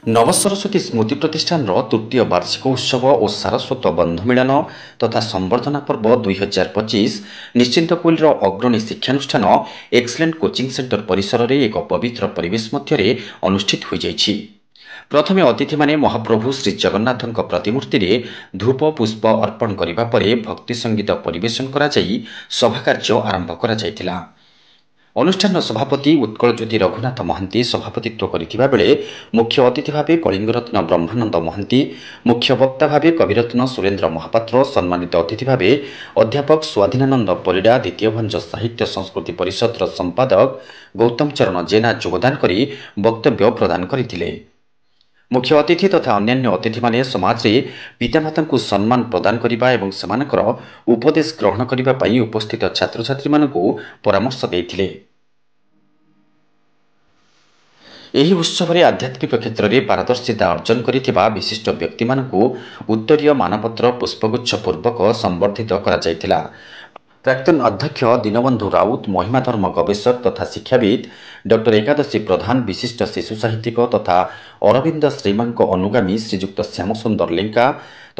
नव सरस्वती स्मृति प्रतिष्ठान तृतीय वार्षिक उत्सव और सारस्वत बंधु मिलन तथा संवर्धना पर्व 2025 निश्चिंतकोइल अग्रणी शिक्षानुष्ठान एक्सलेंट कोचिंग सेंटर परिसर में एक पवित्र परिवेश मध्य अनुष्ठित हो जाइछि। प्रथमे अतिथि माने महाप्रभु श्री जगन्नाथ प्रतिमूर्ति रे धूप पुष्प अर्पण करिबा परे भक्ति संगीत परिवेशन करा जाई सभा कार्य आरंभ करा जायतिला। अनुष्ठान सभापति उत्कल ज्योति रघुनाथ महांती सभापतित्व करथिबा बेले मुख्य अतिथि भावे कलिंगरत्न ब्रह्मानंद महांती, मुख्य वक्ता भावे कविरत्न सुरेन्द्र महापात्र, सम्मानित अतिथि भावे अध्यापक स्वाधीनानंद परिडा, द्वितीय भंज साहित्य संस्कृति परिषद संपादक गौतम चरण जेना योगदान करी वक्तव्य प्रदान करथिले। मुख्य अतिथि तथा अन्यान्य अतिथि माने समाज रे पितामाता को सम्मान प्रदान करिबा एवं समानकर उपदेश ग्रहण करिबा पई उपस्थित छात्र छात्री मानकु परामर्श देथिले। एही उत्सव रे आध्यात्मिक क्षेत्र में पारदर्शिता अर्जन करिथिबा विशिष्ट व्यक्ति मानकु उत्तरीय मानपत्र पुष्पगुच्छ पूर्वक संवर्धित करा जायतिला। प्राक्तन अध्यक्ष दीनबंधु राउत, महिमा धर्म गवेषक तथा शिक्षाविद डॉक्टर एकादशी प्रधान, विशिष्ट शिशु साहित्यिक तथा अरविंद श्रीमांक अनुगामी श्रीजुक्त श्यामसुंदर लेंका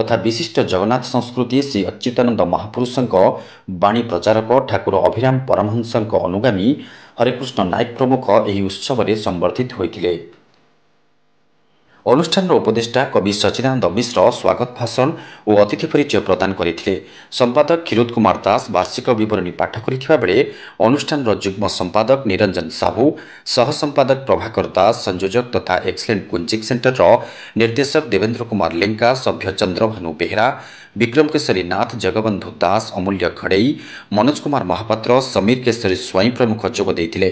तथा विशिष्ट जगन्नाथ संस्कृति श्री अच्युतानंद महापुरुषंक वाणी प्रचारक ठाकुर अभिराम परमहंसंक अनुगामी हरिकृष्ण नायक प्रमुख एही उत्सव में संवर्धित होइतिले। अनुष्ठान उपदेष्टा कवि सचिदानंद मिश्र स्वागत भाषण और अतिथि परिचय प्रदान करथिले। संपादक क्षीरोद कुमार दास वार्षिक विवरणी पाठ करथिबा बेले अनुष्ठान जुग्म संपादक निरंजन साहू, सह संपादक प्रभाकर दास, संयोजक तथा एक्सलेंट कोचिंग सेंटर निर्देशक देवेंद्र कुमार लेंका, सभ्य चंद्रभानु बेहरा, विक्रम केशरी नाथ, जगबंधु दास, अमूल्य खड़ई, मनोज कुमार महापात्र, समीर केशरी स्वाई प्रमुख जोग देथिले।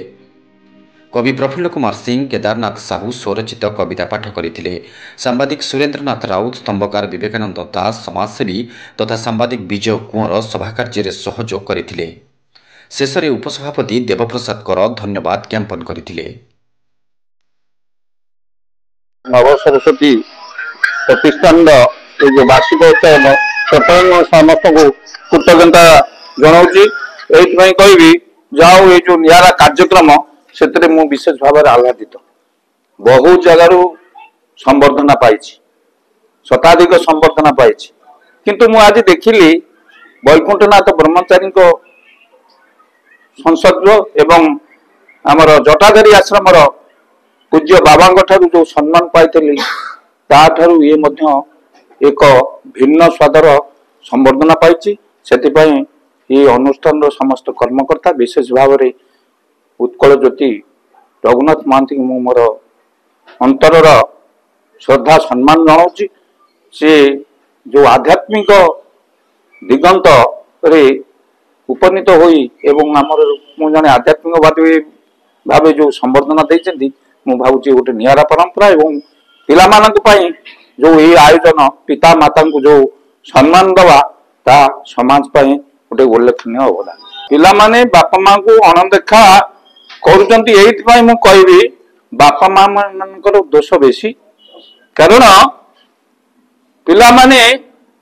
कवि प्रफुल्ल कुमार सिंह, केदारनाथ साहू स्वरचित कविता पाठ करथिले। सांबादिक सुरेंद्रनाथ राउत, स्तंभकार विवेकानंद दास, समाजसेवी तथा सांबादिक विजय कुंवर सभा कार्य सहयोग करथिले। शेष में उपसभापति देवप्रसाद कर धन्यवाद ज्ञापन करथिले। नव सरस्वती प्रतिष्ठान जो वार्षिक उत्सव प्रथम समस्त को कृतज्ञता जनाऊँगी। एथि कहबी जाओ ये जो निरा कार्यक्रम से विशेष भाव में आह्लादित। बहुत जगार संबर्धना पाई, शताधिक संबर्धना पाई, किंतु मु आज देखिली वैकुंठनाथ ब्रह्मचारी संसद एवं आमर जटाधारी आश्रम पूज्य बाबा जो सम्मान पाई ताठारु ये एक भिन्न स्वादर संबर्धना पाई। से ये अनुष्ठान समस्त कर्मकर्ता विशेष भाव में उत्कल ज्योति रघुनाथ महांती मु मोर अंतर श्रद्धा सम्मान जनाऊँगी। से जो आध्यात्मिक दिगंत रे उपनीत होई एवं आमर मु जने आध्यात्मिकवादी भाव जो संबर्धना देइछन्ती मु भावुची गोटे नियारा परंपरा एवं पिला मानक पई जो ये आयोजन पिता माता को जो सम्मान दवा ता समाज पई गोटे उल्लेखनीय अवदान। पिला माने बापा मां को अणदेखा करुचंती। एइथि मु कहबी बापा मां मानकर दोष बेसी, कारण पिला माने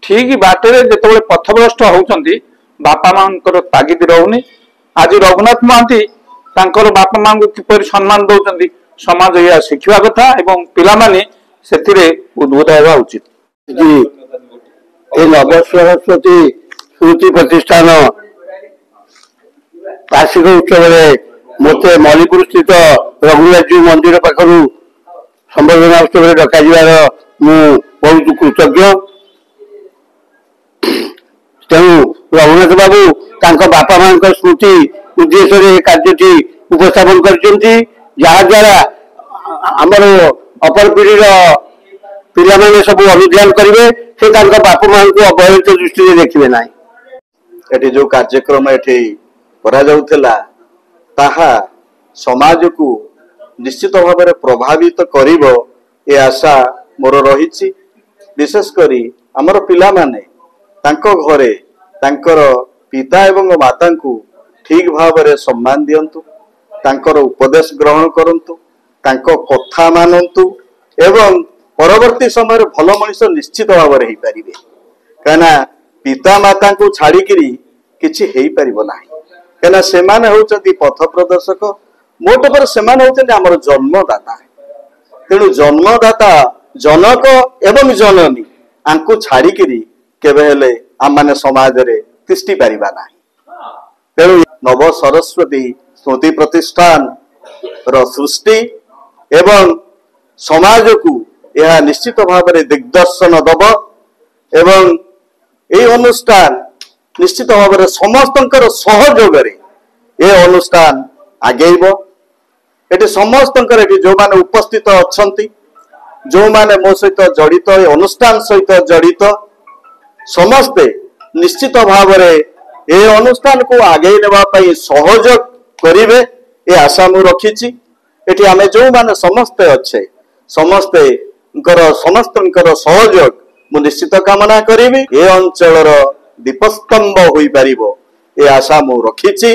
ठीक बाटरे जेतेबेले पथभ्रष्ट होउचंती बापा मांकर तागिद रहउनी। आज रघुनाथ महांती तांकर बापा मां को किपर सम्मान दउचंती समाज या शिखिबा कथा एवं पिला माने सेथिरे उद्बुद्ध हेबा उचित। ए नव सरस्वती स्मृति प्रतिष्ठान वार्षिक उत्सव मत मणिपुर स्थित रघुनाथ जी मंदिर पाखर संबर्धना उत्सव डक बहुत कृतज्ञ। तेणु रघुनाथ बाबू बापा मां स्मृति उद्देश्य कार्य उपस्थापन करा आमर अपर पीढ़ी पिला सब अनुध्यान करेंगे से बापा मां को अवहेलित दृष्टि देखिए ना। ये जो कार्यक्रम ये ताहा समाज को निश्चित भाव में प्रभावित करिवो ए आशा मोर रही। विशेष करी आमर पिला माने तांको घरे तांकर पिता एवं माता को ठीक भाव में सम्मान दियंतु, तांकर उपदेश ग्रहण करंतु, तांको कथा मानंतु एवं परवर्ती समय भल मनीष निश्चित भाव में हो पारे। कहीं पिता माता को छाड़िकी किसी हो पार ना, कहीं से पथ प्रदर्शक मोट पर से जन्मदाता। तेणु जन्मदाता जनक एवं जननी आंकु छाड़िकी केवे हेले आम माने समाज रे तिष्टि पारिबा नाही। तेणु नव सरस्वती स्मृति प्रतिष्ठान रो सृष्टि एवं समाज को यह निश्चित भाव में दिग्दर्शन दब एवं ये अनुष्ठान निश्चित भाव में समस्त सहयोग ये अनुष्ठान आगेब। ये समस्त जो माने उपस्थित अच्छा जो माने मो सहित जड़ित अनुष्ठान सहित जड़ित समस्ते निश्चित भाव में ये अनुष्ठान को आगे नेबाई सहयोग करेंगे ये आशा मु रखी। एटी आम जो माने समस्ते अच्छे समस्ते समस्त सहयोग मु निश्चित कामना करी ए अंचल दीपस्तंभ हो पार ये आशा मु रखी।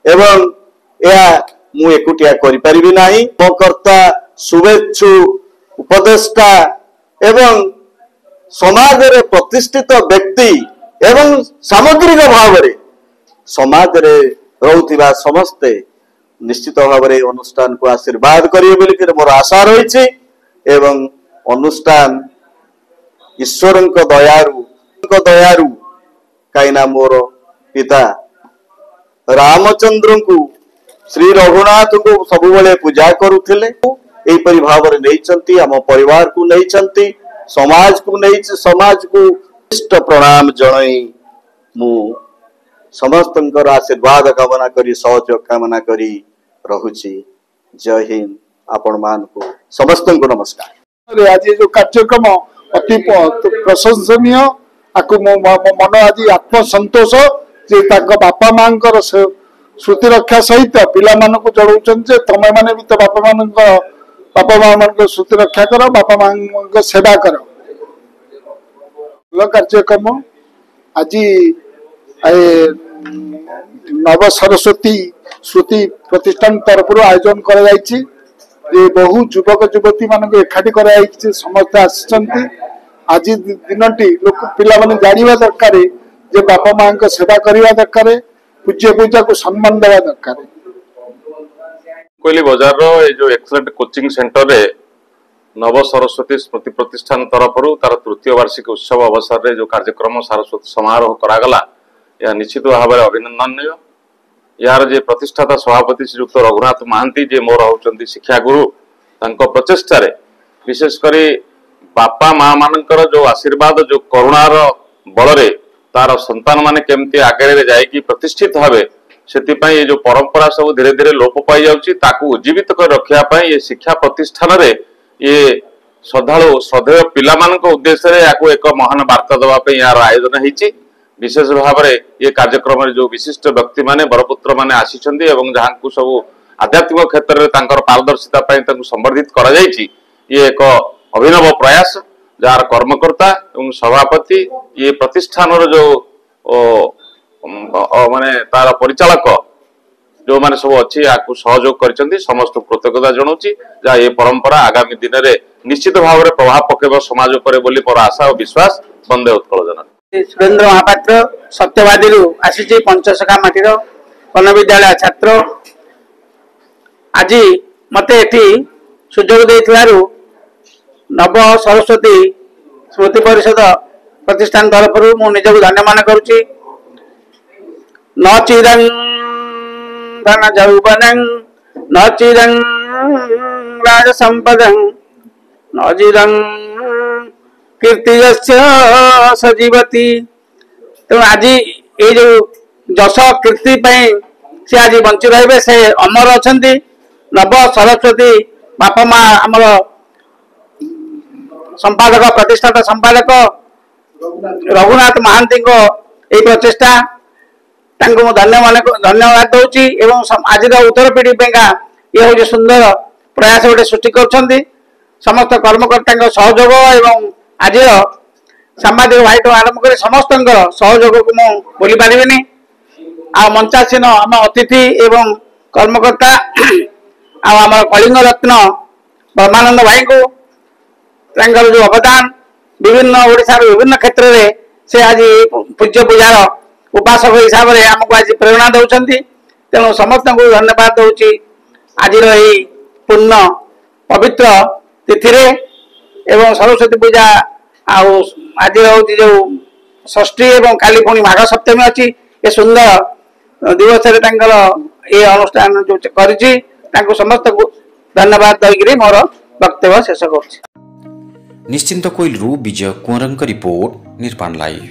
एवं मु एकुटिया करि नाही मो कर्ता शुभेच्छु उपदेष्टा एवं समाज रे प्रतिष्ठित व्यक्ति एवं सामग्रिक भाव रे समाज रे रहउथिबा समस्ते निश्चित भाव में अनुष्ठान को आशीर्वाद करिए बोली मोर आशा रही। एवं अनुष्ठान ईश्वर दयारु कहीं मोर पिता रामचंद्र को श्री रघुनाथ को सब पूजा करुले यहीपरि भाव में नहीं आम परिवार को नहीं समाज को नहीं समाज को इष्ट प्रणाम जनई मु समस्त आशीर्वाद कामना करी सहयोग कामना करी रहुची। जय हिंद आपण मान को समस्त को नमस्कार। आज जो कार्यक्रम अति प्रशंसनीय आपको मन आज आत्मसंतोष जे बापा माँ श्रुति रक्षा सहित पिला मान को जड़ाऊँ तमें मैंने भी तो बापा माँ मान श्रुति रक्षा कर बापा माँ सेवा कर कार्यक्रम आज नव सरस्वती श्रुति प्रतिष्ठान तरफ आयोजन कर बहु युवक युवती मान एकाठी कर समस्त आसी आज दिन लोक पिला जाना दरकार जे बापा माँ सेवा करने दरकार पूज्य पूजा को सम्मान देवा दरकार। कोइली बाजार रो ए जो एक्सलेंट कोचिंग सेंटर रे नव सरस्वती स्मृति प्रतिष्ठान तरफ तार तृतीय वार्षिक उत्सव अवसर रे जो कार्यक्रम सारस्वत समारोह करागला यह निश्चित भाव में अभिनंदनीय। यार जे प्रतिष्ठाता सभापति श्रीयुक्त रघुनाथ महांती जे मोर होचंती शिक्षा गुरु तांको प्रचेष्टा रे विशेष करी बापा माँ मानकर जो आशीर्वाद जो करुणार बल रे तार संतान माने केमती आगे जाइकी प्रतिष्ठित भावे से जो परंपरा सब धीरे धीरे लोप पाई जाउची ताकू उज्जीवित कर रखिया पई ये शिक्षा प्रतिष्ठान रे ये श्रद्धालु श्रद्धेय पिला मानक उद्देश्य रे याकू एक महान वार्ता दवा पई यार आयोजन हेची। विशेष भाव में ये कार्यक्रम जो विशिष्ट व्यक्ति माने बरपुत्र माने आसीचंदी एवं जहां सब आध्यात्मिक क्षेत्र में तांकर पारदर्शिता पई तांकु संवर्धित करा जायची ये एक अभिनव प्रयास जार कर्मकर्ता एवं सभापति ये प्रतिष्ठान जो माने तार परिचालक जो माने सब अच्छी आपको सहयोग कर समस्त कृतज्ञता जनाऊँगी जहाँ ये परंपरा आगामी दिन में निश्चित भाव में प्रभाव पकेब समाज पर बोली मोर आशा और विश्वास। बंदे उत्कल जननी सुरेन्द्र महापात्र सत्यवादी आसी पंचशखा माटीर कन विद्यालय छात्र आज मते एटी सुजोग देथिलारु नव सरस्वती स्मृति परिषद प्रतिष्ठान तरफ मु निजक धन्य मान करुच्ची। न चिरं धन जौवनं न चिरं राज संपदं न चिरं कीर्तियस्य सजीवती। तो आज ये जो जश कीर्ति से आज बंची रहे से अमर अच्छा नव सरस्वती बापा माँ आमर संपादक प्रतिष्ठाता संपादक रघुनाथ महांती ये प्रचेषा धन्यवाद दूची एवं आज उत्तर पीढ़ी ये हूँ सुंदर प्रयास गोटे सृष्टि कर समस्त कर्मकर्ता सहयोग एवं आज सामाजिक भाई आरंभ कर समस्त सहयोग को मु बोली पारिनी आ मंचासीन आम अतिथि एवं कर्मकर्ता आम कलिंग रत्न ब्रह्मानंद भाई को जो अवदान विभिन्न ओडिशा विभिन्न क्षेत्र में से आज पूज्य पूजार उपासक हिसाब से आमको आज प्रेरणा दौरान तेणु समस्त को धन्यवाद दूची। आज पूर्ण पवित्र ତିଥିରେ ଏବଂ ସରସ୍ୱତୀ ପୂଜା ଆଉ ଆଜି ହେଉଛି ଯୋଉ ଷଷ୍ଠୀ ଏବଂ କାଲି ପୁଣି ମାଘ ସପ୍ତମୀ ଅଛି। ଏ ସୁନ୍ଦର ଦିବସରେ ତାଙ୍କର ଏ ଅନୁଷ୍ଠାନ ଯୋଉ କରିଛି ତାଙ୍କୁ ସମସ୍ତଙ୍କୁ ଧନ୍ୟବାଦ ଦେଇକରି ମୋର ବକ୍ତବ୍ୟ ଶେଷ କରୁଛି। ନିଶ୍ଚିନ୍ତ କୋଇଲରୁ ବିଜୟ କୁଆଁରଙ୍କ ରିପୋର୍ଟ ନିର୍ମାଣ ଲାଇଭ।